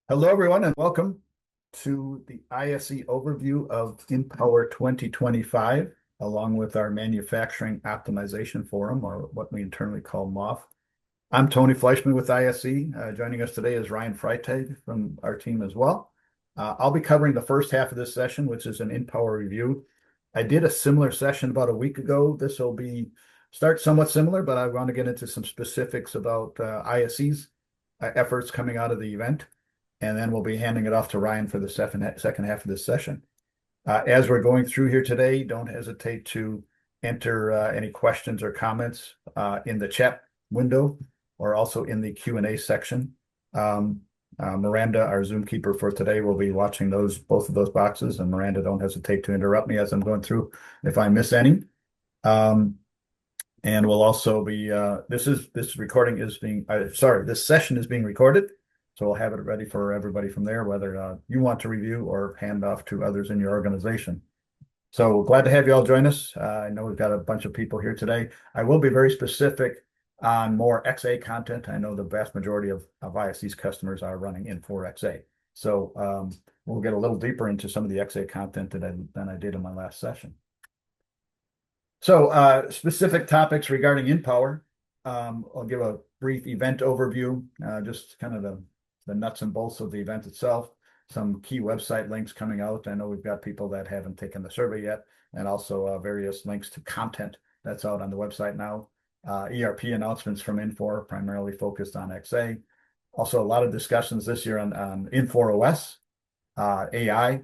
Hello, everyone, and welcome to the ISE overview of inPower 2025, along with our Manufacturing Optimization Forum, or what we internally call MOF. I'm Tony Fleischman with ISE. Joining us today is Ryan Freitag from our team as well. I'll be covering the first half of this session, which is an inPower review. I did a similar session about a week ago. This will start somewhat similar, but I want to get into some specifics about ISE's efforts coming out of the event, and then we'll be handing it off to Ryan for the second half of this session. As we're going through here today, don't hesitate to enter any questions or comments in the chat window or also in the Q&A section. Miranda, our Zoom keeper for today, will be watching both of those boxes. And Miranda, don't hesitate to interrupt me as I'm going through if I miss any. And we'll also be this session is being recorded. So we'll have it ready for everybody from there, whether you want to review or hand off to others in your organization. So glad to have you all join us. I know we've got a bunch of people here today. I will be very specific on more XA content. I know the vast majority of ISE's customers are running inFour XA. So we'll get a little deeper into some of the XA content than I did in my last session. So specific topics regarding inPower. I'll give a brief event overview, just kind of the nuts and bolts of the event itself, some key website links coming out. I know we've got people that haven't taken the survey yet, and also various links to content that's out on the website now. ERP announcements from inFour, primarily focused on XA. Also, a lot of discussions this year on inFour OS, AI,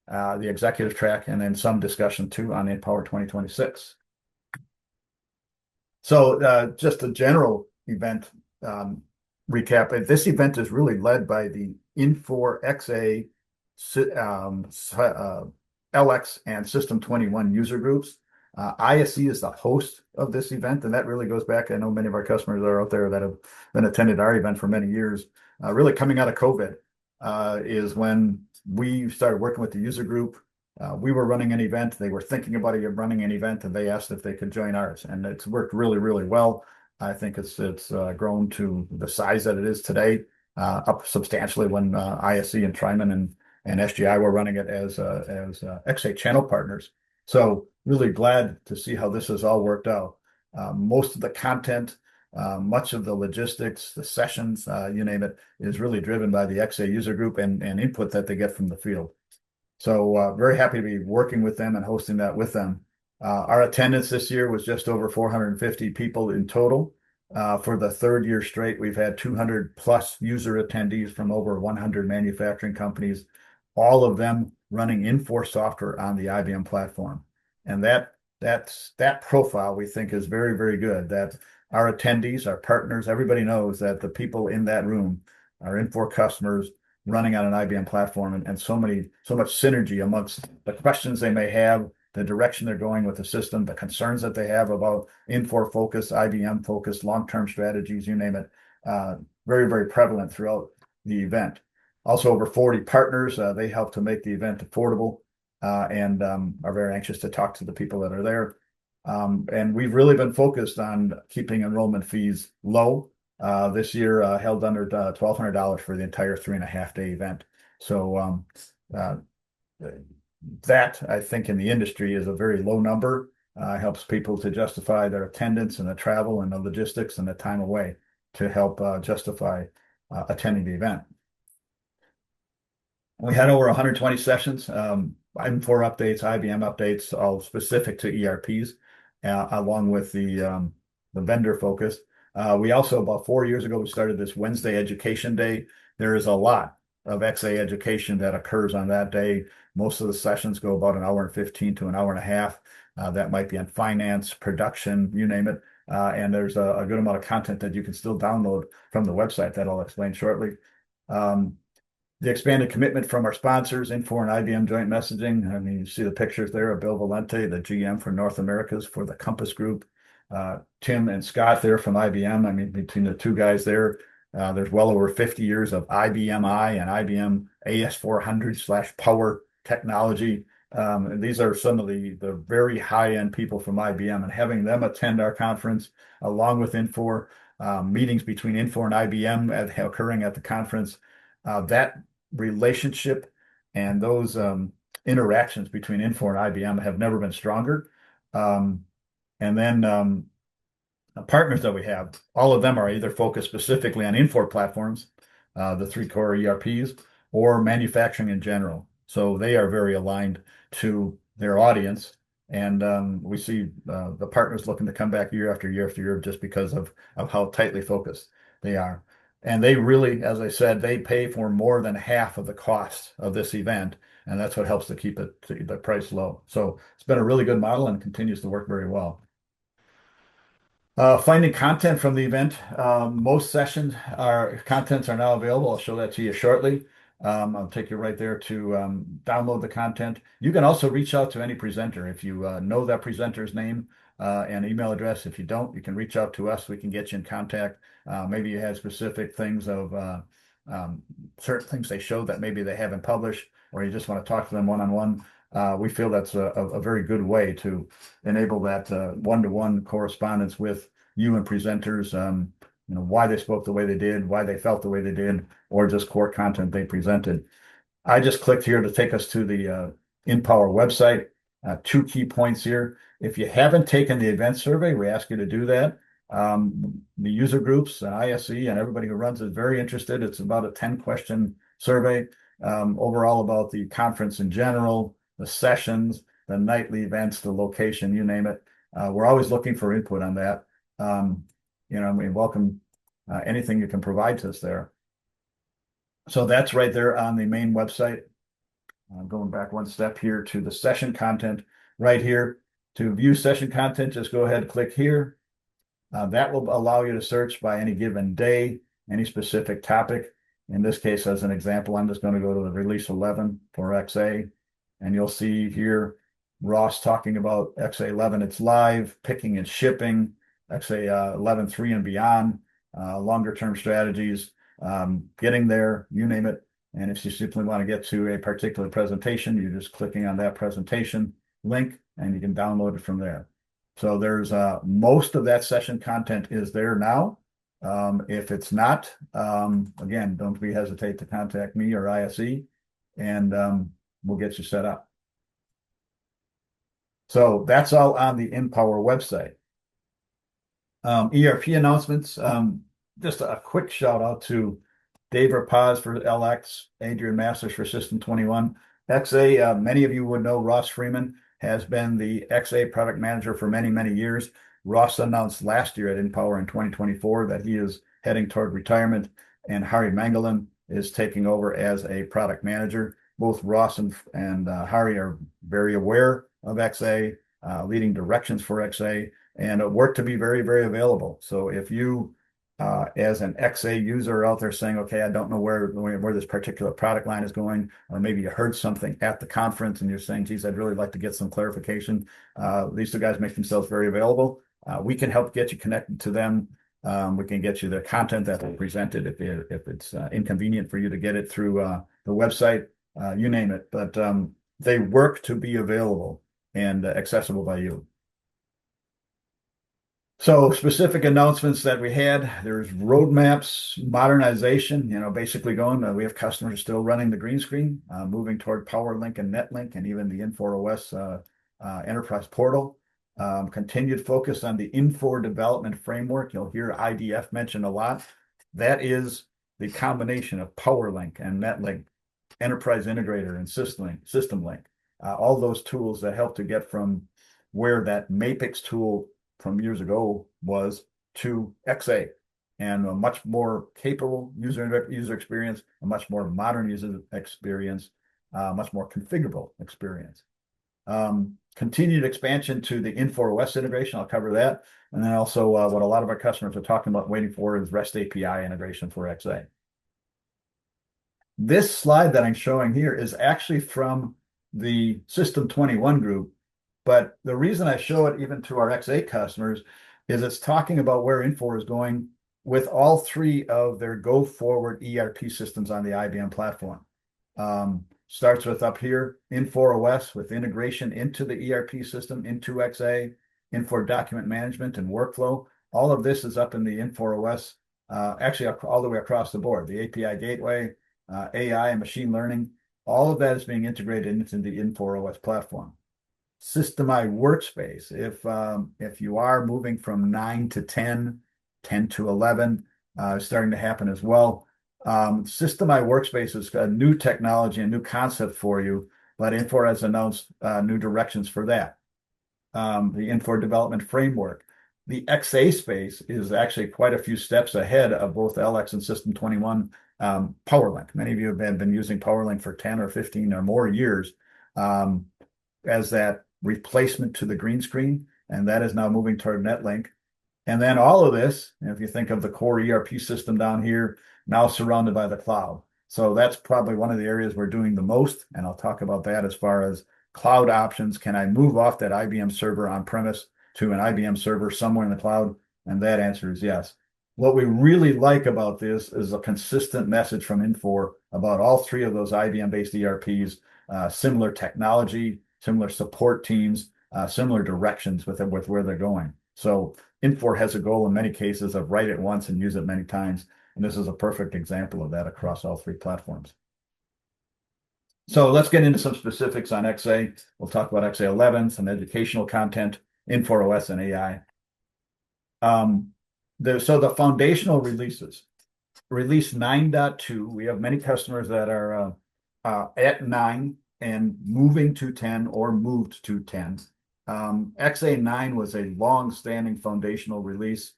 the executive track, and then some discussion too on inPower 2026. So just a general event recap. This event is really led by the inFour XA, LX, and System 21 user groups. ISE is the host of this event, and that really goes back. I know many of our customers are out there that have been attended our event for many years. Really coming out of COVID is when we started working with the user group. We were running an event. They were thinking about running an event, and they asked if they could join ours, and it's worked really, really well. I think it's grown to the size that it is today, up substantially when ISE and Tryman and SGI were running it as XA channel partners. So really glad to see how this has all worked out. Most of the content, much of the logistics, the sessions, you name it, is really driven by the XA user group and input that they get from the field. So very happy to be working with them and hosting that with them. Our attendance this year was just over 450 people in total. For the third year straight, we've had 200 plus user attendees from over 100 manufacturing companies, all of them running inFour software on the IBM platform. And that profile we think is very, very good. That our attendees, our partners, everybody knows that the people in that room are inFour customers running on an IBM platform, and so much synergy amongst the questions they may have, the direction they're going with the system, the concerns that they have about inFour focus, IBM focus, long-term strategies, you name it. Very, very prevalent throughout the event. Also over 40 partners. They help to make the event affordable and are very anxious to talk to the people that are there. And we've really been focused on keeping enrollment fees low. This year held under $1,200 for the entire 3.5-day event. So that, I think, in the industry is a very low number. Helps people to justify their attendance and the travel and the logistics and the time away to help justify attending the event. We had over 120 sessions, inFour updates, IBM updates, all specific to ERPs, along with the vendor focus. We also, about 4 years ago, we started this Wednesday Education Day. There is a lot of XA education that occurs on that day. Most of the sessions go about 1:15 to 1.5 hours. That might be on finance, production, you name it. And there's a good amount of content that you can still download from the website that I'll explain shortly. The expanded commitment from our sponsors, inFour and IBM joint messaging. I mean, you see the pictures there of Bill Valente, the GM for North Americas for the Compass Group. Tim and Scott there from IBM. I mean, between the two guys there, there's well over 50 years of IBM I and IBM AS400/Power technology. These are some of the very high-end people from IBM, and having them attend our conference along with inFour, meetings between inFour and IBM occurring at the conference, that relationship and those interactions between Infor and IBM have never been stronger. Um, and then partners that we have, all of them are either focused specifically on Infor platforms, the three core ERPs, or manufacturing in general. So they are very aligned to their audience. And we see the partners looking to come back year after year after year just because of how tightly focused they are. And they really, as I said, they pay for more than half of the cost of this event. And that's what helps to keep the price low. So it's been a really good model and continues to work very well. Finding content from the event. Most sessions contents are now available. I'll show that to you shortly. I'll take you right there to download the content. You can also reach out to any presenter if you know that presenter's name and email address. If you don't, you can reach out to us. We can get you in contact. Maybe you have specific things of certain things they showed that maybe they haven't published, or you just want to talk to them one-on-one. We feel that's a very good way to enable that one-to-one correspondence with you and presenters, why they spoke the way they did, why they felt the way they did, or just core content they presented. I just clicked here to take us to the inPower website. Two key points here. If you haven't taken the event survey, we ask you to do that. The user groups, ISE, and everybody who runs is very interested. It's about a 10-question survey overall about the conference in general, the sessions, the nightly events, the location, you name it. We're always looking for input on that. We welcome anything you can provide to us there. So that's right there on the main website. Going back one step here to the session content right here. To view session content, just go ahead and click here. That will allow you to search by any given day, any specific topic. In this case, as an example, I'm just going to go to the release 11 for XA, and you'll see here Ross talking about XA 11. It's live, picking and shipping, XA 11.3 and beyond, longer term strategies, getting there, you name it. And if you simply want to get to a particular presentation, you're just clicking on that presentation link and you can download it from there. So there's most of that session content is there now. If it's not, again, don't be hesitate to contact me or ISE, and we'll get you set up. So that's all on the inPower website. ERP announcements. Just a quick shout out to Dave Rapaz for LX, Adrian Masters for System 21. XA, many of you would know Ross Freeman has been the XA product manager for many, many years. Ross announced last year at inPower in 2024 that he is heading toward retirement, and Hari Mangalam is taking over as a product manager. Both Ross and Hari are very aware of XA, leading directions for XA, and work to be very, very available. So if you, as an XA user out there saying, okay, I don't know where this particular product line is going, or maybe you heard something at the conference and you're saying, geez, I'd really like to get some clarification. These two guys make themselves very available. We can help get you connected to them. We can get you the content that they presented if it's inconvenient for you to get it through the website, you name it. But they work to be available and accessible by you. So specific announcements that we had, there's roadmaps, modernization, basically going, we have customers still running the green screen, moving toward PowerLink and NetLink and even the Infor OS enterprise portal. Continued focus on the Infor development framework. You'll hear IDF mentioned a lot. That is the combination of PowerLink and NetLink, Enterprise Integrator and System Link. All those tools that help to get from where that Mapix tool from years ago was to XA, and a much more capable user experience, a much more modern user experience, much more configurable experience. Continued expansion to the Infor OS integration. I'll cover that. And then also what a lot of our customers are talking about waiting for is REST API integration for XA. This slide that I'm showing here is actually from the System 21 group. But the reason I show it even to our XA customers is it's talking about where Infor is going with all three of their go forward ERP systems on the IBM platform. Starts with up here, Infor OS with integration into the ERP system, into XA, Infor document management and workflow. All of this is up in the Infor OS, actually all the way across the board. The API gateway, AI and machine learning, all of that is being integrated into the Infor OS platform. Systemi workspace, if you are moving from 9 to 10, 10 to 11, starting to happen as well. Systemi workspace is a new technology, a new concept for you, but Infor has announced new directions for that. The Infor development framework. The XA space is actually quite a few steps ahead of both LX and System 21 PowerLink. Many of you have been using PowerLink for 10 or 15 or more years as that replacement to the green screen, and that is now moving toward NetLink. And then all of this, if you think of the core ERP system down here, now surrounded by the cloud. So that's probably one of the areas we're doing the most, and I'll talk about that as far as cloud options. Can I move off that IBM server on premise to an IBM server somewhere in the cloud? And that answer is yes. What we really like about this is a consistent message from Infor about all three of those IBM-based ERPs, similar technology, similar support teams, similar directions with where they're going. So Infor has a goal in many cases of write it once and use it many times. And this is a perfect example of that across all three platforms. So let's get into some specifics on XA. We'll talk about XA11, some educational content, Infor OS, and AI. So the foundational releases. Release 9.2, we have many customers that are at 9 and moving to 10 or moved to 10. XA9 was a long-standing foundational release.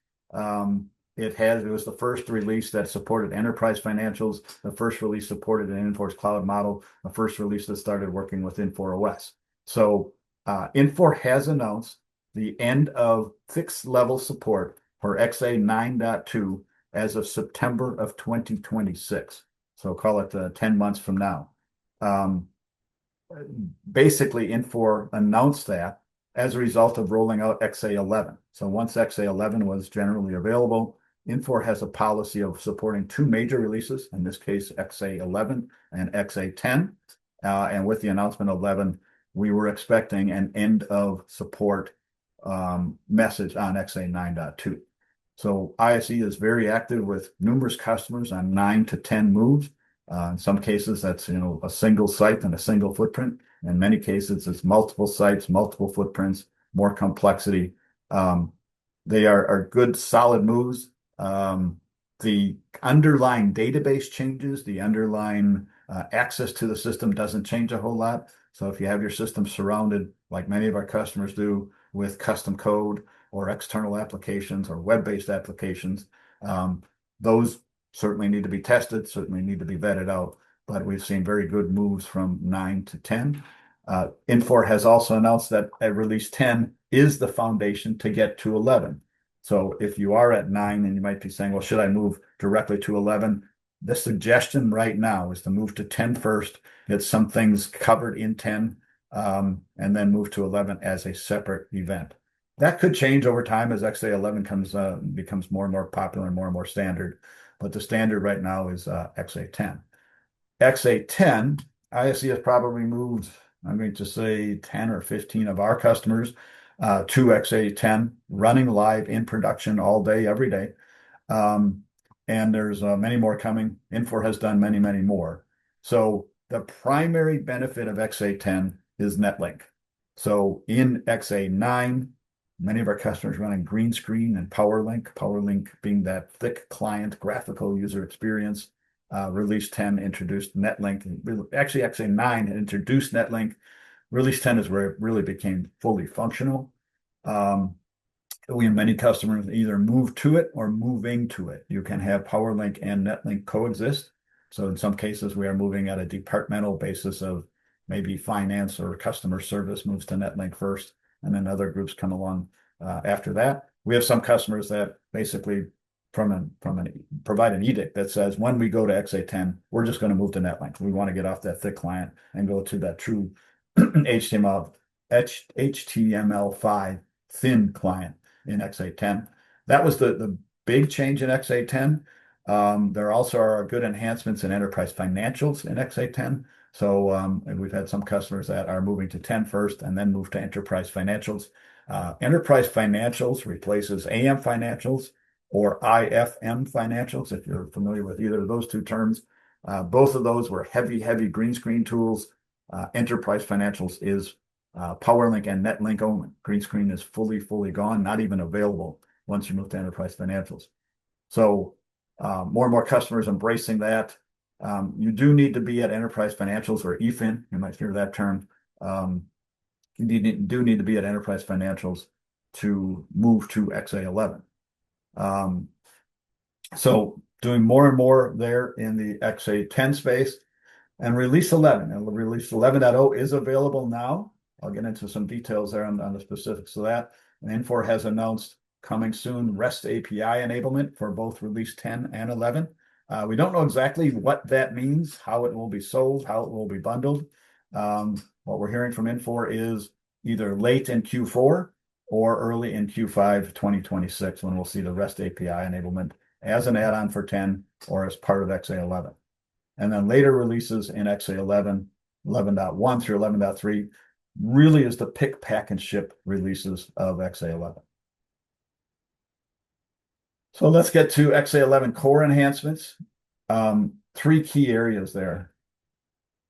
It was the first release that supported enterprise financials, the first release supported an Infor's cloud model, the first release that started working with Infor OS. So Infor has announced the end of fixed level support for XA 9.2 as of September of 2026. So call it 10 months from now. Basically, Infor announced that as a result of rolling out XA11. So once XA11 was generally available, Infor has a policy of supporting two major releases, in this case, XA11 and XA10. And with the announcement of 11, we were expecting an end of support message on XA 9.2. So ISE is very active with numerous customers on 9 to 10 moves. In some cases, that's a single site and a single footprint. In many cases, it's multiple sites, multiple footprints, more complexity. They are good, solid moves. The underlying database changes, the underlying access to the system doesn't change a whole lot. So if you have your system surrounded, like many of our customers do, with custom code or external applications or web-based applications, those certainly need to be tested, certainly need to be vetted out, but we've seen very good moves from 9 to 10. Infor has also announced that at release 10 is the foundation to get to 11. So if you are at 9 and you might be saying, well, should I move directly to 11? The suggestion right now is to move to 10 first, get some things covered in 10, and then move to 11 as a separate event. That could change over time as XA11 becomes more and more popular and more standard. But the standard right now is XA10. XA10, ISE has probably moved, I'm going to say 10 or 15 of our customers to XA10, running live in production all day, every day. And there's many more coming. Infor has done many, many more. So the primary benefit of XA10 is NetLink. So in XA9, many of our customers running green screen and PowerLink being that thick client graphical user experience. Release 10 introduced NetLink. Actually, XA9 had introduced NetLink. Release 10 is where it really became fully functional. We have many customers either move to it or move into it. You can have PowerLink and NetLink coexist. So in some cases, we are moving at a departmental basis of maybe finance or customer service moves to NetLink first, and then other groups come along after that. We have some customers that basically provide an edict that says when we go to XA10, we're just going to move to NetLink. We want to get off that thick client and go to that true HTML5 thin client in XA10. That was the big change in XA10. There also are good enhancements in enterprise financials in XA10. So we've had some customers that are moving to 10 first and then move to enterprise financials. Enterprise financials replaces AM financials or IFM financials, if you're familiar with either of those two terms. Both of those were heavy green screen tools. Enterprise Financials is PowerLink and NetLink only. Green screen is fully gone, not even available once you move to Enterprise Financials. So more and more customers embracing that. You do need to be at Enterprise Financials or EFIN. You might hear that term. You do need to be at Enterprise Financials to move to XA11. So doing more and more there in the XA10 space. And release 11, and release 11.0 is available now. I'll get into some details there on the specifics of that. And Infor has announced coming soon REST API enablement for both release 10 and 11. We don't know exactly what that means, how it will be sold, how it will be bundled. What we're hearing from Infor is either late in Q4 or early in Q5 2026 when we'll see the REST API enablement as an add-on for 10 or as part of XA11. And then later releases in XA11, 11.1 through 11.3 really is the pick, pack, and ship releases of XA11. So let's get to XA11 core enhancements. Three key areas there.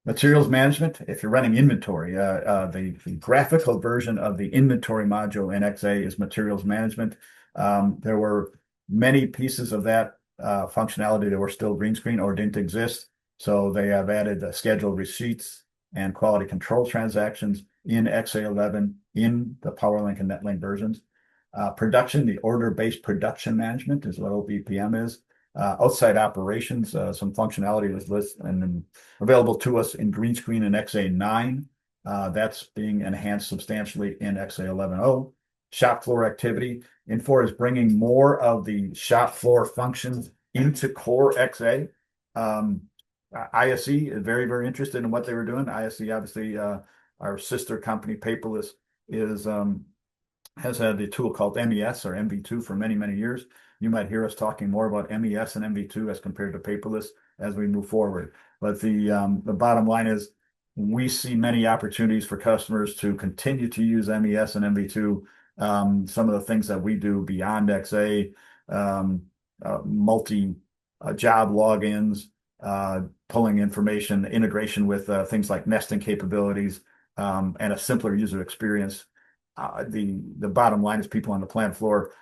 Materials management, if you're running inventory, the graphical version of the inventory module in XA is materials management. There were many pieces of that functionality that were still green screen or didn't exist. So they have added scheduled receipts and quality control transactions in XA11 in the PowerLink and NetLink versions. Production, the order-based production management is what OBPM is. Outside operations, some functionality was listed and available to us in green screen in XA9. That's being enhanced substantially in XA11.0. Shop floor activity. Infor is bringing more of the shop floor functions into core XA. ISE is very interested in what they were doing. ISE, obviously, our sister company, Paperless, has had the tool called MES or MV2 for many years. You might hear us talking more about MES and MV2 as compared to Paperless as we move forward. But the bottom line is we see many opportunities for customers to continue to use MES and MV2. Some of the things that we do beyond XA, multi job logins, pulling information, integration with things like nesting capabilities, and a simpler user experience. The bottom line is people on the plant floor,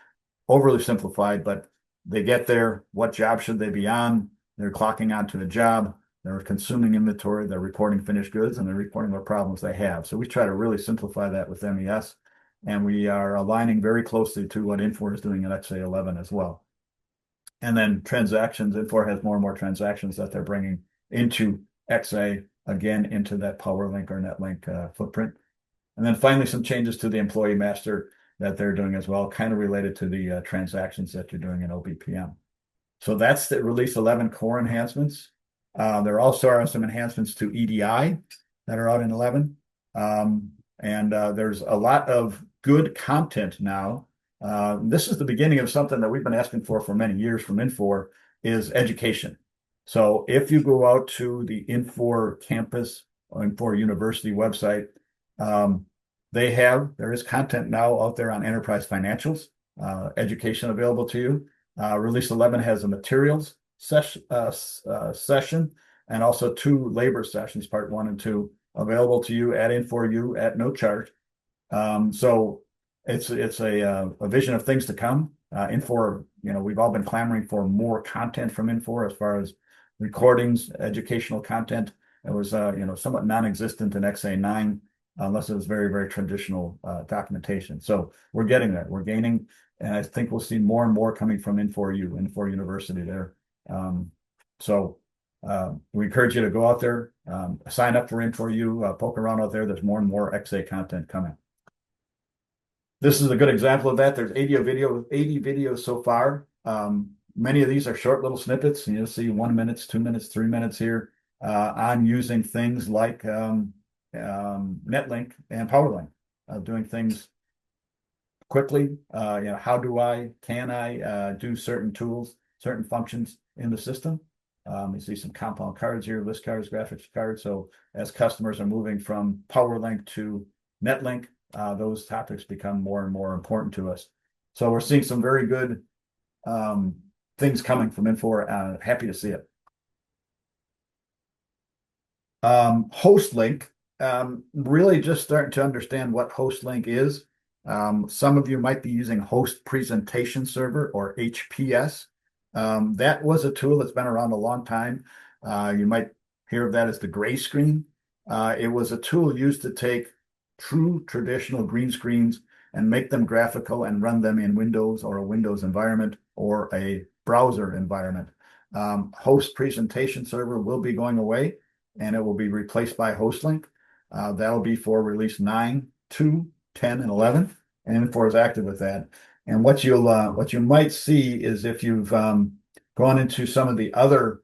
overly simplified, but they get there. What job should they be on? They're clocking onto the job. They're consuming inventory. They're reporting finished goods, and they're reporting what problems they have. So we try to really simplify that with MES, and we are aligning very closely to what Infor is doing in XA11 as well. And then transactions, Infor has more and more transactions that they're bringing into XA, again, into that PowerLink or NetLink footprint. And then finally, some changes to the employee master that they're doing as well, kind of related to the transactions that you're doing in OBPM. So that's the release 11 core enhancements. There also are some enhancements to EDI that are out in 11. And there's a lot of good content now. This is the beginning of something that we've been asking for many years from Infor is education. So if you go out to the Infor campus or Infor University website, there is content now out there on Enterprise Financials, education available to you. Release 11 has a materials session and also 2 labor sessions, part 1 and 2, available to you at Infor at no charge. So it's a vision of things to come. Infor, we've all been clamoring for more content from Infor as far as recordings, educational content. It was somewhat non-existent in XA9 unless it was very traditional documentation. So we're getting there. We're gaining, and I think we'll see more and more coming from Infor University there. So we encourage you to go out there, sign up for Infor poke around out there. There's more and more XA content coming. This is a good example of that. There's 80 videos so far. Many of these are short little snippets. You'll see 1 minute, 2 minutes, 3 minutes here on using things like NetLink and PowerLink, doing things quickly. Can I do certain tools, certain functions in the system? You see some compound cards here, list cards, graphics cards. So as customers are moving from PowerLink to NetLink, those topics become more and more important to us. So we're seeing some very good things coming from Infor. Happy to see it. Host link, really just starting to understand what host link is. Some of you might be using host presentation server or HPS. That was a tool that's been around a long time. You might hear of that as the gray screen. It was a tool used to take true traditional green screens and make them graphical and run them in Windows or a Windows environment or a browser environment. Host presentation server will be going away and it will be replaced by HostLink. That'll be for release 9, 2, 10, and 11. And Infor is active with that. And what you might see is if you've gone into some of the other,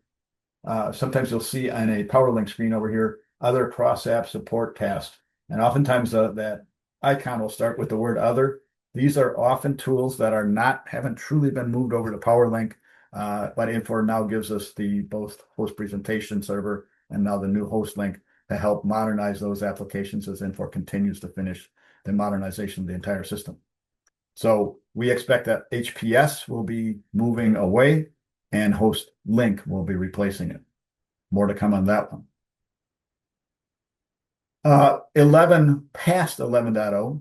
sometimes you'll see on a PowerLink screen over here, other cross-app support tasks. And oftentimes that icon will start with the word other. These are often tools that haven't truly been moved over to PowerLink, but Infor now gives us the both host presentation server and now the new host link to help modernize those applications as Infor continues to finish the modernization of the entire system. So we expect that HPS will be moving away and host link will be replacing it. More to come on that one. 11 past 11.0.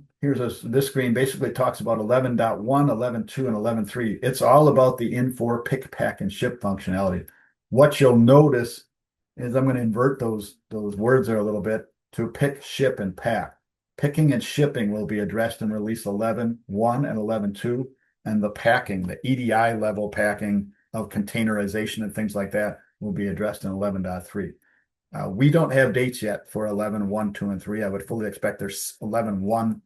This screen basically talks about 11.1, 11.2, and 11.3. It's all about the Infor pick, pack, and ship functionality. What you'll notice is I'm going to invert those words there a little bit to pick, ship, and pack. Picking and shipping will be addressed in release 11.1 and 11.2, and the packing, the EDI level packing of containerization and things like that will be addressed in 11.3. We don't have dates yet for 11.1, 2, and 3. I would fully expect there's 11.1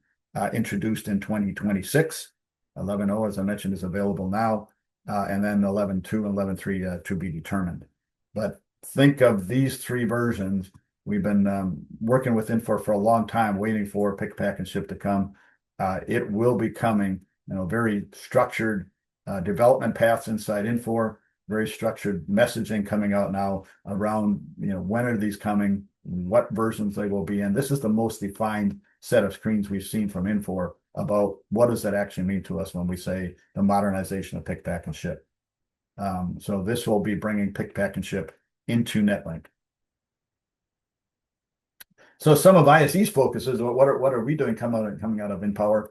introduced in 2026. 11.0, as I mentioned, is available now, and then 11.2 and 11.3 to be determined. But think of these three versions. We've been working with Infor for a long time, waiting for pick, pack, and ship to come. It will be coming, very structured development paths inside Infor, very structured messaging coming out now around, when are these coming, what versions they will be in. This is the most defined set of screens we've seen from Infor about what does that actually mean to us when we say the modernization of pick, pack, and ship. So this will be bringing pick, pack, and ship into NetLink. So some of ISE's focuses, what are we doing coming out of inPower?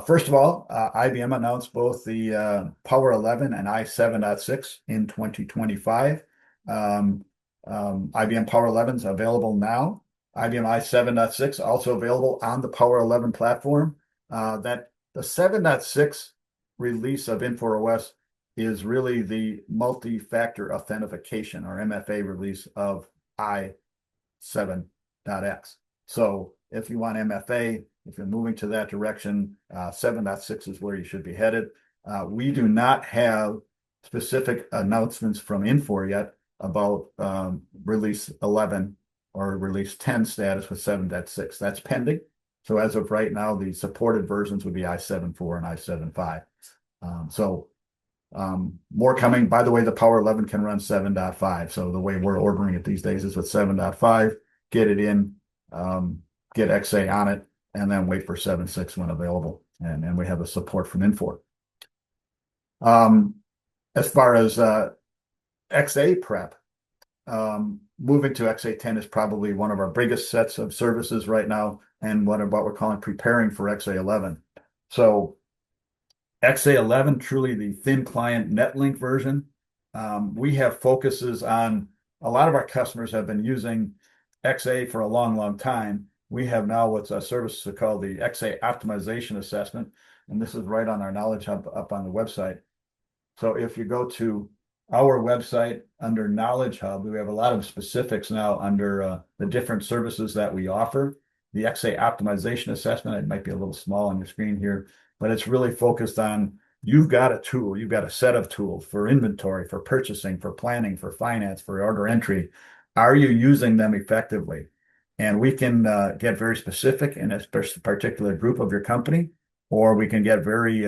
First of all, IBM announced both the Power 11 and i7.6 in 2025. IBM Power 11 is available now. IBM i7.6 also available on the Power 11 platform. That the 7.6 release of InfoOS is really the multi-factor authentication or MFA release of i7.x. So if you want MFA, if you're moving to that direction, 7.6 is where you should be headed. We do not have specific announcements from Infor yet about release 11 or release 10 status with 7.6. That's pending. So as of right now, the supported versions would be i7.4 and i7.5. More coming. By the way, the Power 11 can run 7.5. So the way we're ordering it these days is with 7.5, get it in, get XA on it, and then wait for 7.6 when available. And we have the support from Infor. As far as XA prep, moving to XA10 is probably one of our biggest sets of services right now, and what we're calling preparing for XA11. So XA11, truly the thin client NetLink version. We have focuses on, a lot of our customers have been using XA for a long, long time. We have now what's a service called the XA optimization assessment, and this is right on our Knowledge Hub up on the website. So if you go to our website under Knowledge Hub, we have a lot of specifics now under the different services that we offer. The XA optimization assessment, it might be a little small on your screen here, but it's really focused on, you've got a tool, you've got a set of tools for inventory, for purchasing, for planning, for finance, for order entry. Are you using them effectively? And we can get very specific in a particular group of your company, or we can get very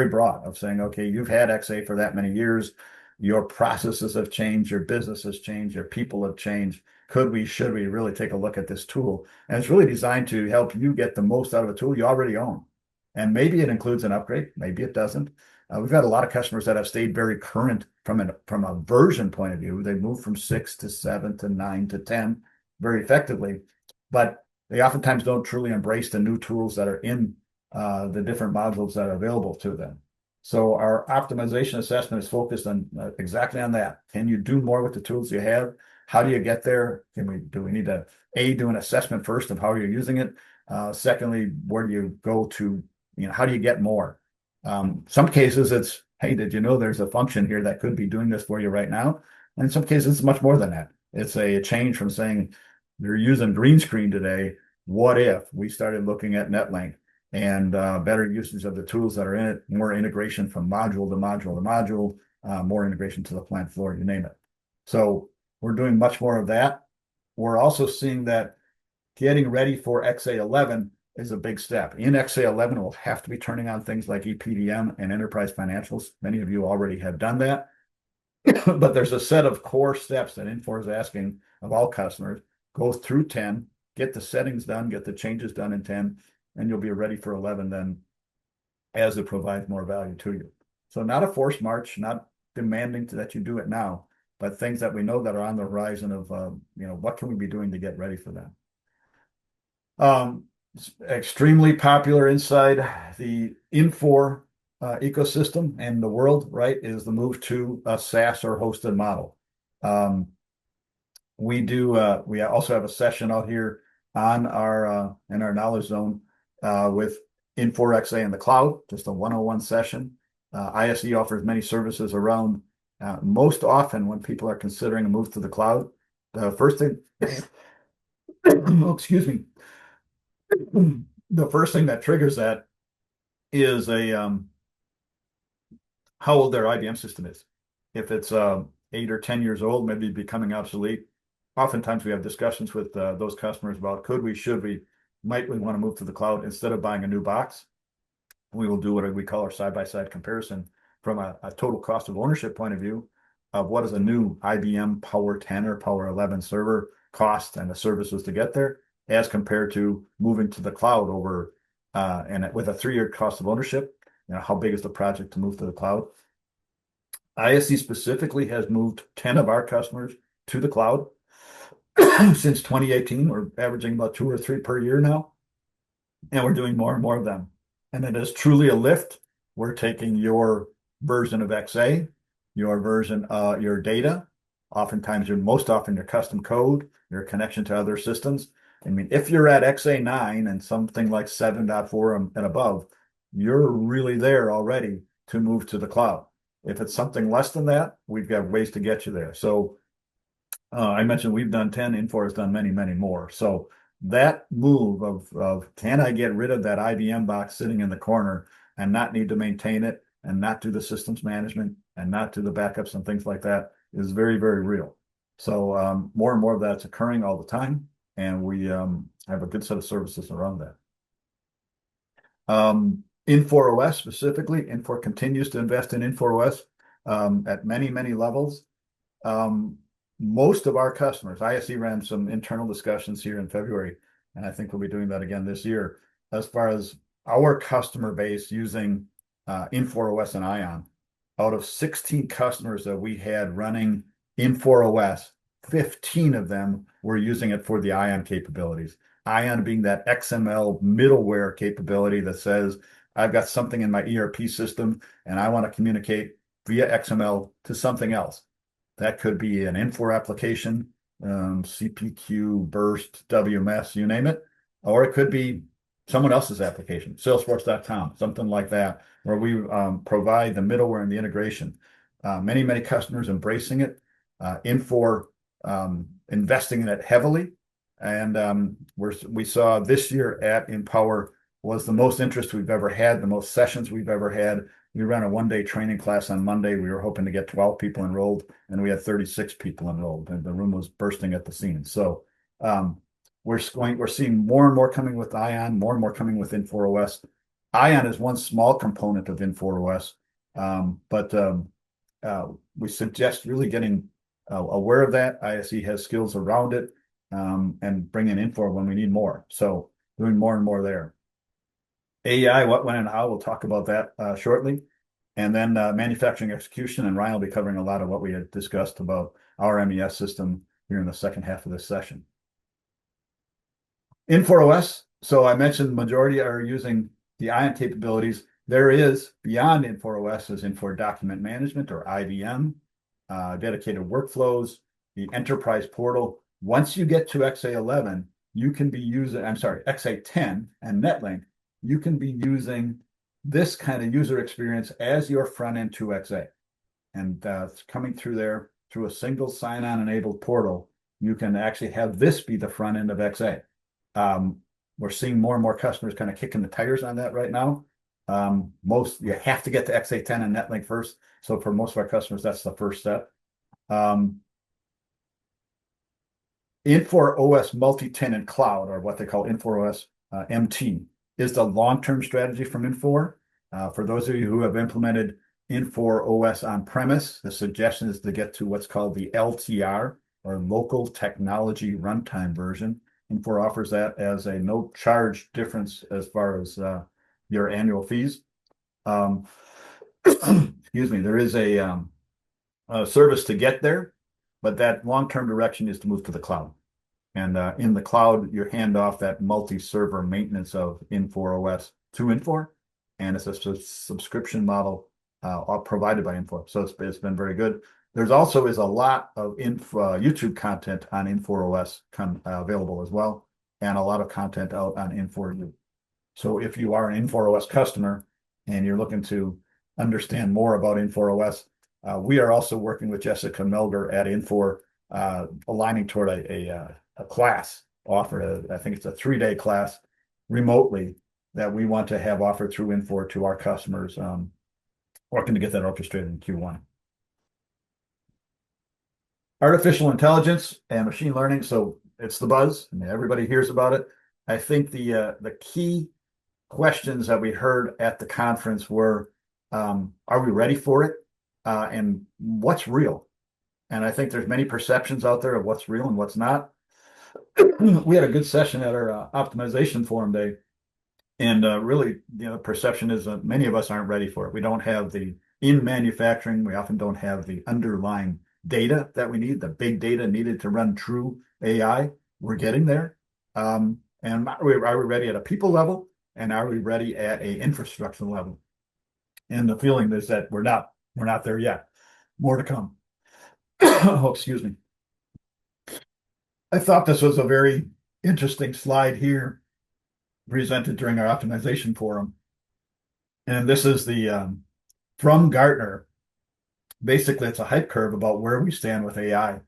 broad of saying, okay, you've had XA for that many years, your processes have changed, your business has changed, your people have changed. Should we really take a look at this tool? And it's really designed to help you get the most out of a tool you already own. And maybe it includes an upgrade, maybe it doesn't. We've got a lot of customers that have stayed very current from a version point of view, they move from 6 to 7 to 9 to 10 very effectively, but they oftentimes don't truly embrace the new tools that are in the different modules that are available to them. So our optimization assessment is focused on exactly on that. Can you do more with the tools you have? How do you get there? Do we need to do an assessment first of how you're using it? Secondly, where do you go to, how do you get more? Some cases it's, hey, did you know there's a function here that could be doing this for you right now? And in some cases, it's much more than that. It's a change from saying you're using green screen today. What if we started looking at NetLink and better usage of the tools that are in it, more integration from module to module to module, more integration to the plant floor, you name it. So we're doing much more of that. We're also seeing that getting ready for XA11 is a big step. In XA11, we'll have to be turning on things like EPDM and enterprise financials. Many of you already have done that. But there's a set of core steps that Infor is asking of all customers. Go through 10, get the settings done, get the changes done in 10, and you'll be ready for 11 then as it provides more value to you. So not a forced march, not demanding that you do it now, but things that we know that are on the horizon of, what can we be doing to get ready for that? Extremely popular inside the Infor ecosystem and the world, right, is the move to a SaaS or hosted model. We also have a session out here on our in our knowledge zone with Infor XA in the cloud, just a 101 session. ISE offers many services around. Most often when people are considering a move to the cloud, the first thing, oh, excuse me, the first thing that triggers that is how old their IBM system is. If it's 8 or 10 years old, maybe becoming obsolete. Oftentimes we have discussions with those customers about might we want to move to the cloud instead of buying a new box. We will do what we call our side-by-side comparison from a total cost of ownership point of view of what is a new IBM Power 10 or Power 11 server cost and the services to get there, as compared to moving to the cloud over and with a 3-year cost of ownership. How big is the project to move to the cloud? ISE specifically has moved 10 of our customers to the cloud since 2018. We're averaging about 2 or 3 per year now, and we're doing more and more of them. And it is truly a lift. We're taking your version of XA, your version, your data, oftentimes most often your custom code, your connection to other systems. I mean, if you're at XA9 and something like 7.4 and above, you're really there already to move to the cloud. If it's something less than that, we've got ways to get you there. So I mentioned we've done 10, Infor has done many, many more. So that move of can I get rid of that IBM box sitting in the corner and not need to maintain it and not do the systems management and not do the backups and things like that is very, very real. So more and more of that's occurring all the time. And we have a good set of services around that. Infor OS specifically, Infor continues to invest in Infor OS at many, many levels. Most of our customers, ISE ran some internal discussions here in February, and I think we'll be doing that again this year, as far as our customer base using Infor OS and Ion. Out of 16 customers that we had running Infor OS, 15 of them were using it for the Ion capabilities. Ion being that XML middleware capability that says, I've got something in my ERP system and I want to communicate via XML to something else. That could be an Infor application, CPQ, Burst, WMS, you name it. Or it could be someone else's application, Salesforce.com, something like that, where we provide the middleware and the integration. Many, many customers embracing it. Infor investing in it heavily. And we saw this year at inPower was the most interest we've ever had, the most sessions we've ever had. We ran a 1-day training class on Monday. We were hoping to get 12 people enrolled, and we had 36 people enrolled, and the room was bursting at the seams. So we're seeing more and more coming with Ion, more and more coming with Infor OS. Ion is one small component of Infor OS, but we suggest really getting aware of that. ISE has skills around it, and bring in Infor when we need more. So doing more and more there. AI, what, when, and how, we'll talk about that shortly. And then manufacturing execution, and Ryan will be covering a lot of what we had discussed about our MES system here in the second half of this session. inForOS, so I mentioned the majority are using the Ion capabilities. There is, beyond inForOS, is Infor Document Management, or IDM, dedicated workflows, the enterprise portal. Once you get to XA11, you can be using, I'm sorry, XA10 and NetLink, you can be using this kind of user experience as your front end to XA. And it's coming through there through a single sign-on enabled portal. You can actually have this be the front end of XA. We're seeing more and more customers kind of kicking the tires on that right now. You have to get to XA10 and NetLink first. So for most of our customers, that's the first step. inForOS multi-tenant cloud, or what they call inForOS MT, is the long-term strategy from Infor. For those of you who have implemented inForOS on-premise, the suggestion is to get to what's called the LTR, or Local Technology Runtime version. Infor offers that as a no charge difference as far as your annual fees. Excuse me, there is a service to get there, but that long-term direction is to move to the cloud. And in the cloud, you hand off that multi-server maintenance of inForOS to Infor, and it's a subscription model provided by Infor. So it's been very good. There's also is a lot of YouTube content on inForOS available as well, and a lot of content out on Infor. So if you are an inForOS customer and you're looking to understand more about inForOS, we are also working with Jessica Melger at Infor, aligning toward a class offered. I think it's a 3-day class remotely that we want to have offered through Infor to our customers, working to get that orchestrated in Q1. Artificial intelligence and machine learning. So it's the buzz. I mean, everybody hears about it. I think the key questions that we heard at the conference were, are we ready for it? And what's real? And I think there's many perceptions out there of what's real and what's not. We had a good session at our optimization forum day. And really, the perception is that many of us aren't ready for it. We don't have in manufacturing, we often don't have the underlying data that we need, the big data needed to run true AI. We're getting there. And are we ready at a people level? And are we ready at an infrastructure level? And the feeling is that we're not there yet. More to come. Oh, excuse me. I thought this was a very interesting slide here presented during our optimization forum. And this is the from Gartner. Basically, it's a hype curve about where we stand with AI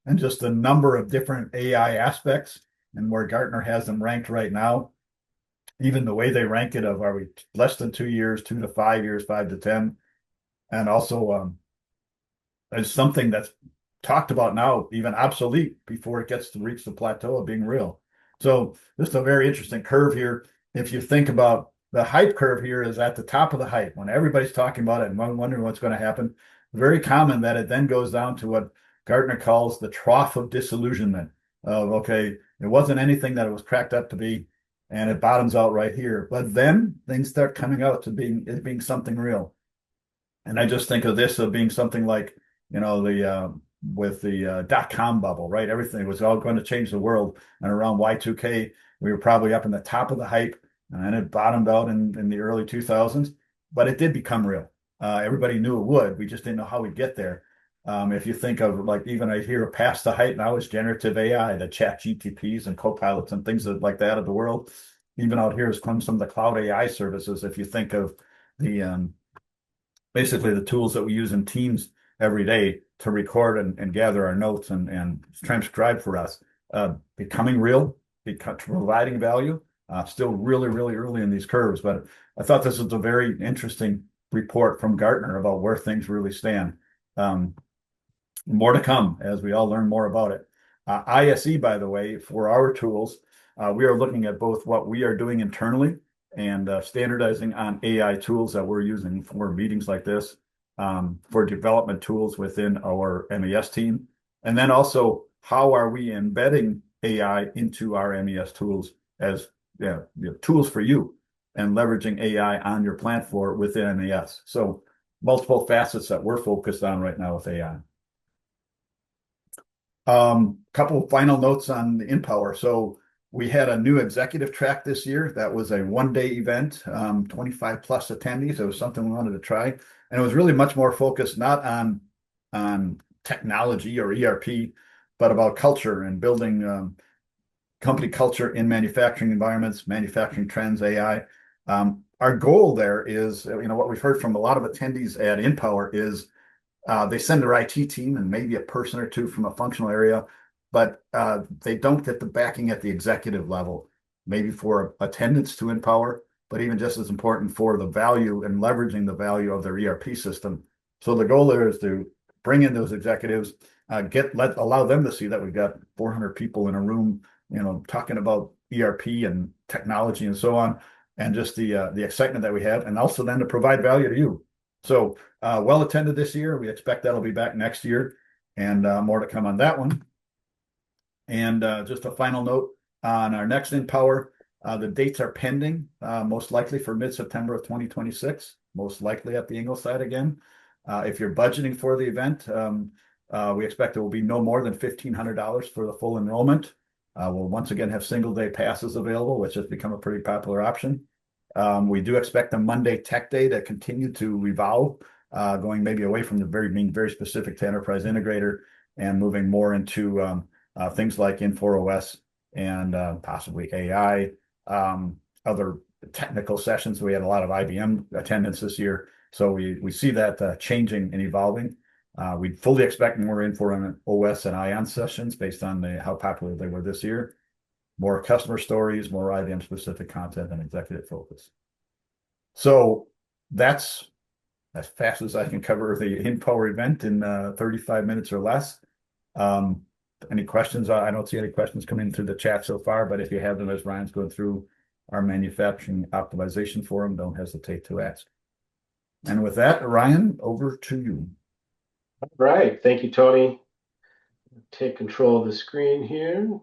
and just the number of different AI aspects and where Gartner has them ranked right now. Even the way they rank it of, are we less than 2 years, 2 to 5 years, 5 to 10? And also it's something that's talked about now, even obsolete before it gets to reach the plateau of being real. So just a very interesting curve here. If you think about the hype curve here is at the top of the hype when everybody's talking about it and wondering what's going to happen. Very common that it then goes down to what Gartner calls the trough of disillusionment of, okay, it wasn't anything that it was cracked up to be, and it bottoms out right here. But then things start coming out to being something real. And I just think of this of being something like, with the dot-com bubble, right? Everything was all going to change the world. And around Y2K, we were probably up in the top of the hype, and it bottomed out in the early 2000s. But it did become real. Everybody knew it would. We just didn't know how we'd get there. If you think of, like, even I hear past the hype now is generative AI, the chat GTPs and copilots and things like that of the world. Even out here has come some of the cloud AI services. If you think of the basically the tools that we use in Teams every day to record and gather our notes and transcribe for us, becoming real, providing value. Still really, really early in these curves, but I thought this was a very interesting report from Gartner about where things really stand. More to come as we all learn more about it. ISE, by the way, for our tools, we are looking at both what we are doing internally and standardizing on AI tools that we're using for meetings like this, for development tools within our MES team. And then also, how are we embedding AI into our MES tools as tools for you and leveraging AI on your plant floor within MES. So multiple facets that we're focused on right now with AI. Couple of final notes on the inPower. So we had a new executive track this year. That was a one-day event, 25 plus attendees. It was something we wanted to try. And it was really much more focused not on technology or ERP, but about culture and building company culture in manufacturing environments, manufacturing trends, AI. Our goal there is, what we've heard from a lot of attendees at inPower is they send their IT team and maybe a person or two from a functional area, but they don't get the backing at the executive level, maybe for attendance to inPower, but even just as important for the value and leveraging the value of their ERP system. So the goal there is to bring in those executives, allow them to see that we've got 400 people in a room, talking about ERP and technology and so on, and just the excitement that we have, and also then to provide value to you. So well attended this year. We expect that'll be back next year, and more to come on that one. And just a final note on our next inPower, the dates are pending, most likely for mid-September of 2026, most likely at the Ingleside again. If you're budgeting for the event, we expect it will be no more than $1,500 for the full enrollment. We'll once again have single day passes available, which has become a pretty popular option. We do expect the Monday Tech Day to continue to revolve, going maybe away from being very specific to enterprise integrator and moving more into things like Infor OS and possibly AI, other technical sessions. We had a lot of IBM attendance this year, so we see that changing and evolving. We fully expect more Infor OS and ION sessions based on how popular they were this year. More customer stories, more IBM specific content, and executive focus. So that's as fast as I can cover the inPower event in 35 minutes or less. Any questions? I don't see any questions coming through the chat so far, but if you have them as Ryan's going through our manufacturing optimization forum, don't hesitate to ask. And with that, Ryan, over to you. All right. Thank you, Tony. Take control of the screen here.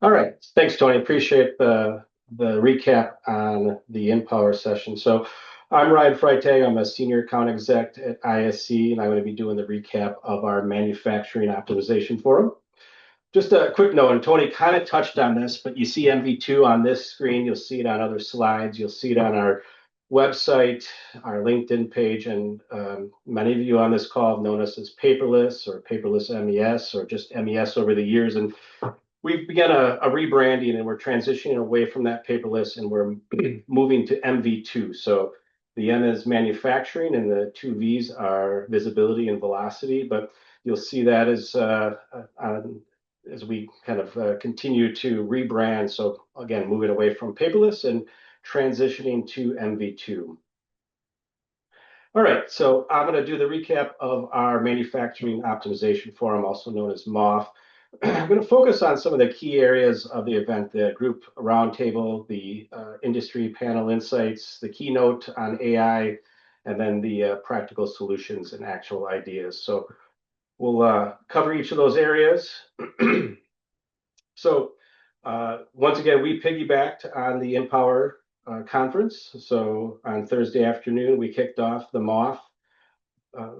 All right. Thanks, Tony. Appreciate the recap on the inPower session. So I'm Ryan Freitag. I'm a senior account exec at ISC, and I'm going to be doing the recap of our manufacturing optimization forum. Just a quick note, and Tony kind of touched on this, but you see MV2 on this screen. You'll see it on other slides. You'll see it on our website, our LinkedIn page, and many of you on this call have known us as Paperless or Paperless MES or just MES over the years. And we've begun a rebranding, and we're transitioning away from that paperless, and we're moving to MV2. So the M is manufacturing, and the two V's are visibility and velocity. But you'll see that as we kind of continue to rebrand. So again, moving away from paperless and transitioning to MV2. All right, so I'm going to do the recap of our manufacturing optimization forum, also known as MOF. I'm going to focus on some of the key areas of the event: the group roundtable, the industry panel insights, the keynote on AI, and then the practical solutions and actual ideas. So we'll cover each of those areas. So once again, we piggybacked on the inPower conference. So on Thursday afternoon, we kicked off the MOF.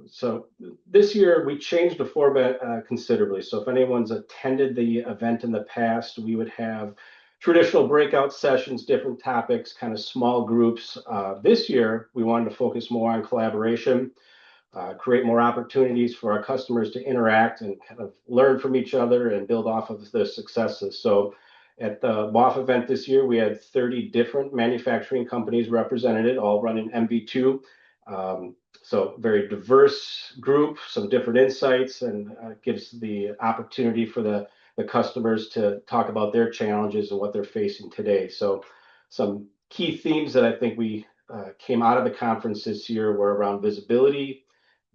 So this year we changed the format considerably. So if anyone's attended the event in the past, we would have traditional breakout sessions, different topics, kind of small groups. This year we wanted to focus more on collaboration, create more opportunities for our customers to interact and kind of learn from each other and build off of their successes. So at the MOF event this year, we had 30 different manufacturing companies represented, all running MV2. So very diverse group, some different insights, and gives the opportunity for the customers to talk about their challenges and what they're facing today. So some key themes that I think we came out of the conference this year were around visibility,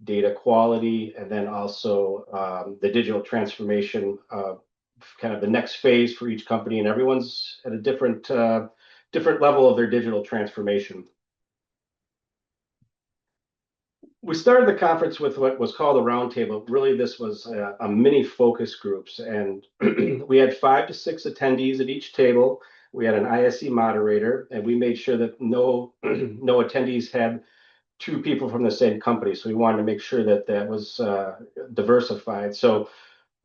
data quality, and then also the digital transformation, kind of the next phase for each company, and everyone's at a different level of their digital transformation. We started the conference with what was called a roundtable. Really, this was a mini focus groups, and we had 5 to 6 attendees at each table. we had an ISE moderator, and we made sure that no no attendees had two people from the same company. So we wanted to make sure that that was diversified. So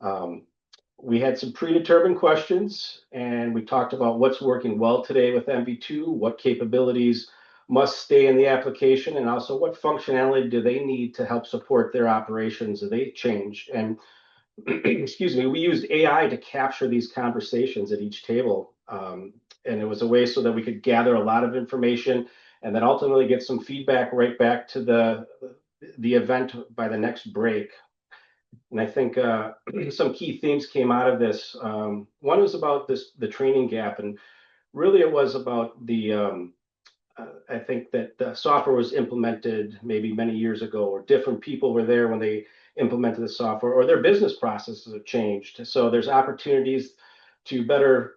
um, we had some predetermined questions, and we talked about what's working well today with MV2, what capabilities must stay in the application, and also what functionality do they need to help support their operations that they changed. And excuse me, we used AI to capture these conversations at each table. And it was a way so that we could gather a lot of information and then ultimately get some feedback right back to the event by the next break. And I think some key themes came out of this. One was about the training gap, and really it was about I think that the software was implemented maybe many years ago, or different people were there when they implemented the software, or their business processes have changed. So there's opportunities to better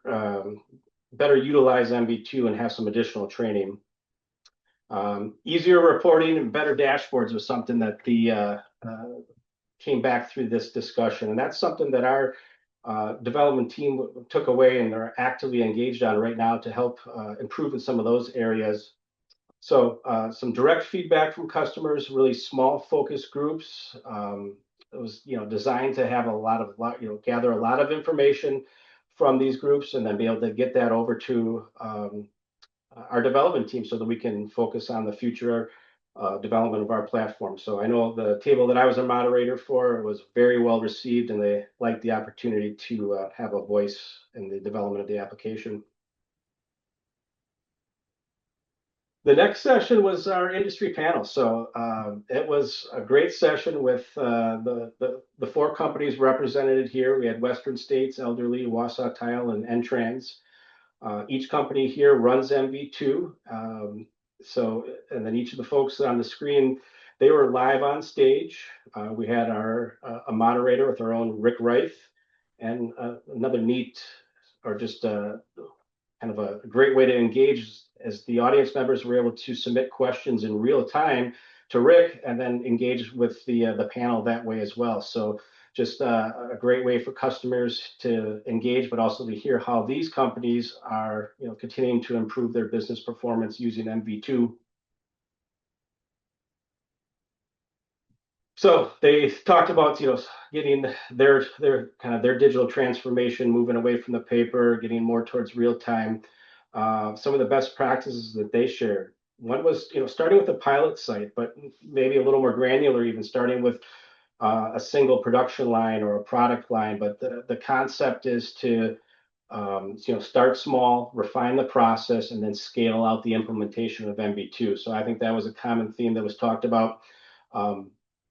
utilize MV2 and have some additional training. Easier reporting and better dashboards was something that the came back through this discussion, and that's something that our development team took away and are actively engaged on right now to help improve in some of those areas. So some direct feedback from customers, really small focus groups. It was designed to have a lot of gather a lot of information from these groups and then be able to get that over to our development team so that we can focus on the future development of our platform. So I know the table that I was a moderator for was very well received, and they liked the opportunity to have a voice in the development of the application. The next session was our industry panel. So it was a great session with the four companies represented here. We had Western States, Elderly, Wausau Tile, and N-Trans. Each company here runs MV2. And then each of the folks on the screen, they were live on stage. We had a moderator with our own Rick Reith, and another neat, or just kind of a great way to engage, as the audience members were able to submit questions in real time to Rick and then engage with the panel that way as well. So just a great way for customers to engage, but also to hear how these companies are continuing to improve their business performance using MV2. So they talked about getting their digital transformation, moving away from the paper, getting more towards real time. Some of the best practices that they shared. One was starting with a pilot site, but maybe a little more granular, even starting with a single production line or a product line. But the concept is to start small, refine the process, and then scale out the implementation of MV2. So I think that was a common theme that was talked about.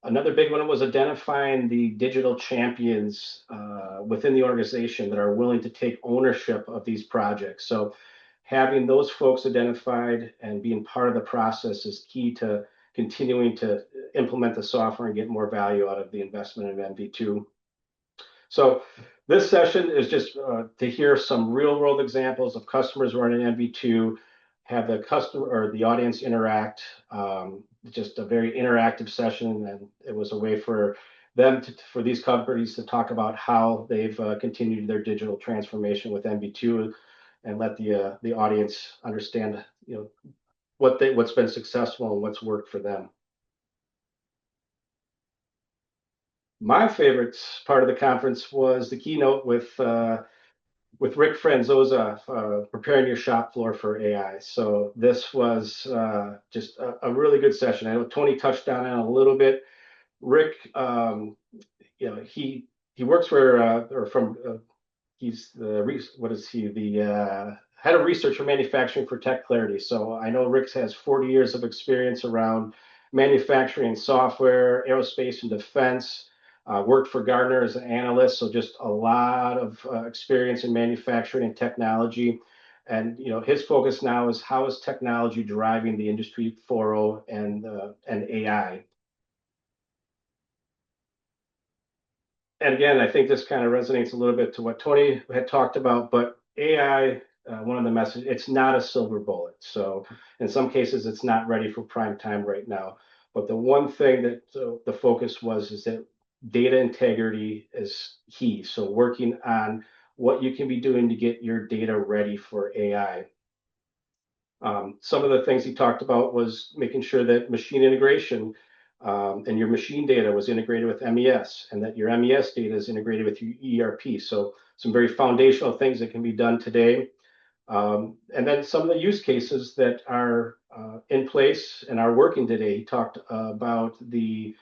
Another big one was identifying the digital champions within the organization that are willing to take ownership of these projects. So having those folks identified and being part of the process is key to continuing to implement the software and get more value out of the investment in MV2. So this session is just to hear some real world examples of customers running MV2, have the customer or the audience interact. Just a very interactive session, and it was a way for for these companies to talk about how they've continued their digital transformation with MV2, and let the audience understand what's been successful and what's worked for them. My favorite part of the conference was the keynote with Rick Franzosa, preparing your shop floor for AI. So this was just a really good session. I know Tony touched on it a little bit. Rick, he works for or from he's the what is he the head of research for manufacturing for Tech Clarity. So I know Rick has 40 years of experience around manufacturing software, aerospace and defense. Worked for Gartner as an analyst, so just a lot of experience in manufacturing and technology. And his focus now is how is technology driving the Industry 4.0 and AI. And again, I think this kind of resonates a little bit to what Tony had talked about, but AI, one of the messages, it's not a silver bullet. So in some cases, it's not ready for prime time right now. But the one thing that the focus was is that data integrity is key. So working on what you can be doing to get your data ready for AI. Some of the things he talked about was making sure that machine integration and your machine data was integrated with MES, and that your MES data is integrated with your ERP. So some very foundational things that can be done today. And then some of the use cases that are in place and are working today. He talked about the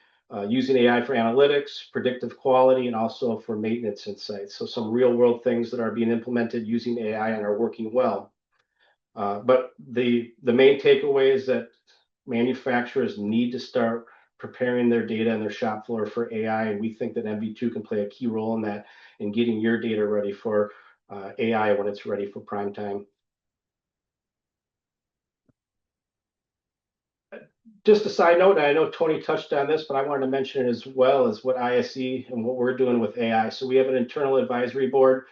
using AI for analytics, predictive quality, and also for maintenance insights. So some real world things that are being implemented using AI and are working well. But the main takeaway is that manufacturers need to start preparing their data and their shop floor for AI, and we think that MV2 can play a key role in that, in getting your data ready for AI when it's ready for prime time. Just a side note, I know Tony touched on this, but I wanted to mention it as well as what ISE and what we're doing with AI. So we have an internal advisory board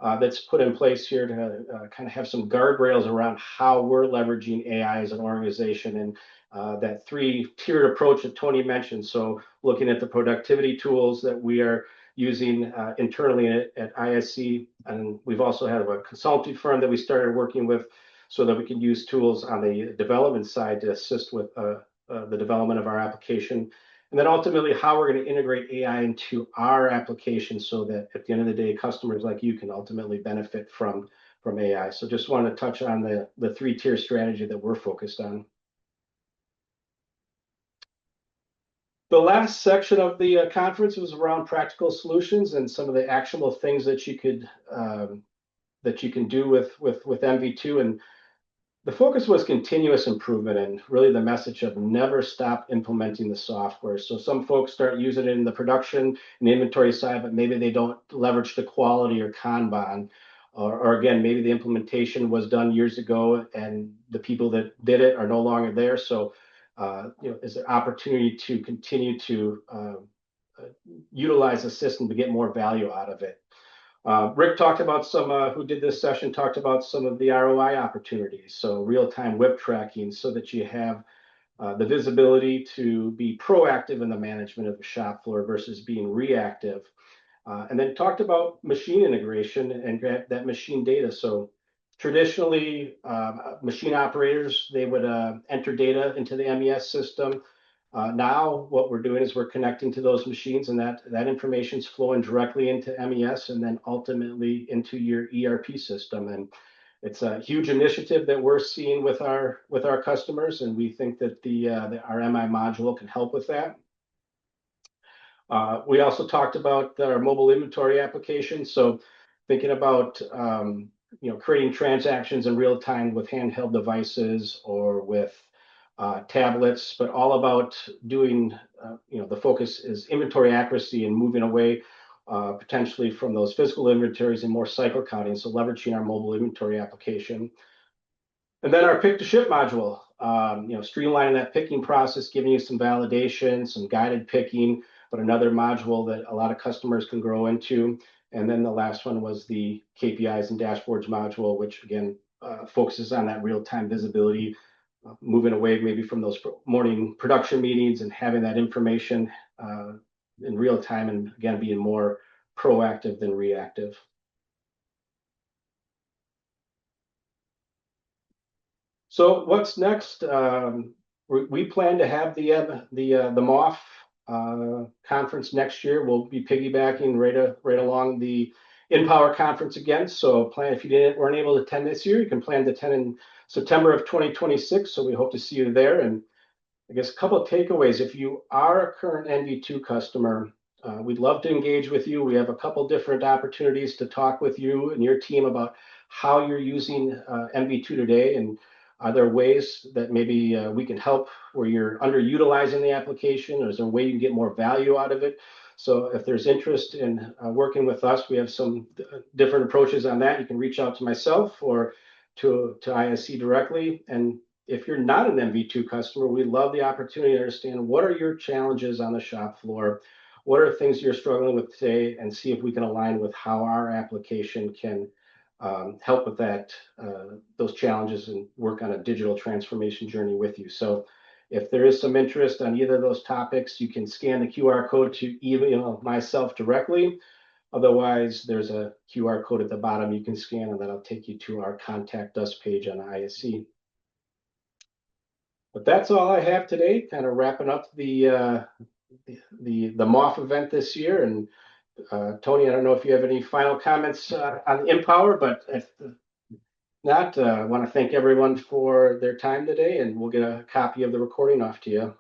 that's put in place here to kind of have some guardrails around how we're leveraging AI as an organization, and that three-tiered approach that Tony mentioned. So looking at the productivity tools that we are using internally at ISC, and we've also had a consulting firm that we started working with so that we can use tools on the development side to assist with the development of our application. And then ultimately how we're going to integrate AI into our application so that at the end of the day, customers like you can ultimately benefit from AI. So just wanted to touch on the three-tier strategy that we're focused on. The last section of the conference was around practical solutions and some of the actionable things that you could that you can do with MV2. And the focus was continuous improvement, and really the message of never stop implementing the software. So some folks start using it in the production and inventory side, but maybe they don't leverage the quality or Kanban. Or again, maybe the implementation was done years ago and the people that did it are no longer there. So, is there opportunity to continue to utilize the system to get more value out of it? Rick talked about who did this session, talked about some of the ROI opportunities. So real-time whip tracking so that you have the visibility to be proactive in the management of the shop floor versus being reactive. And then talked about machine integration and that machine data. So traditionally, machine operators, they would enter data into the MES system. Now what we're doing is we're connecting to those machines, and that information is flowing directly into MES and then ultimately into your ERP system. And it's a huge initiative that we're seeing with our customers, and we think that our MI module can help with that. We also talked about our mobile inventory application. So thinking about creating transactions in real time with handheld devices or with tablets, but all about doing, the focus is inventory accuracy and moving away potentially from those physical inventories and more cycle counting. So leveraging our mobile inventory application. And then our pick to ship module, streamlining that picking process, giving you some validation, some guided picking, but another module that a lot of customers can grow into. And then the last one was the KPIs and dashboards module, which again focuses on that real-time visibility, moving away maybe from those morning production meetings and having that information in real time, and again being more proactive than reactive. So what's next? We plan to have the MOF conference next year. We'll be piggybacking right along the inPower conference again. So if you weren't able to attend this year, you can plan to attend in September of 2026. So we hope to see you there. And I guess a couple of takeaways. If you are a current NV2 customer, we'd love to engage with you. We have a couple different opportunities to talk with you and your team about how you're using NV2 today, and are there ways that maybe we can help where you're underutilizing the application, or is there a way you can get more value out of it? So if there's interest in working with us, we have some different approaches on that. You can reach out to myself or to ISC directly. And if you're not an MV2 customer, we love the opportunity to understand what are your challenges on the shop floor, what are things you're struggling with today, and see if we can align with how our application can help with those challenges and work on a digital transformation journey with you. So if there is some interest on either of those topics, you can scan the QR code to email myself directly, Otherwise, there's a QR code at the bottom you can scan, and that'll take you to our Contact Us page on ISE. But that's all I have today, kind of wrapping up the MOF event this year. And Tony, I don't know if you have any final comments on inPower, but if not, I want to thank everyone for their time today, and we'll get a copy of the recording off to you.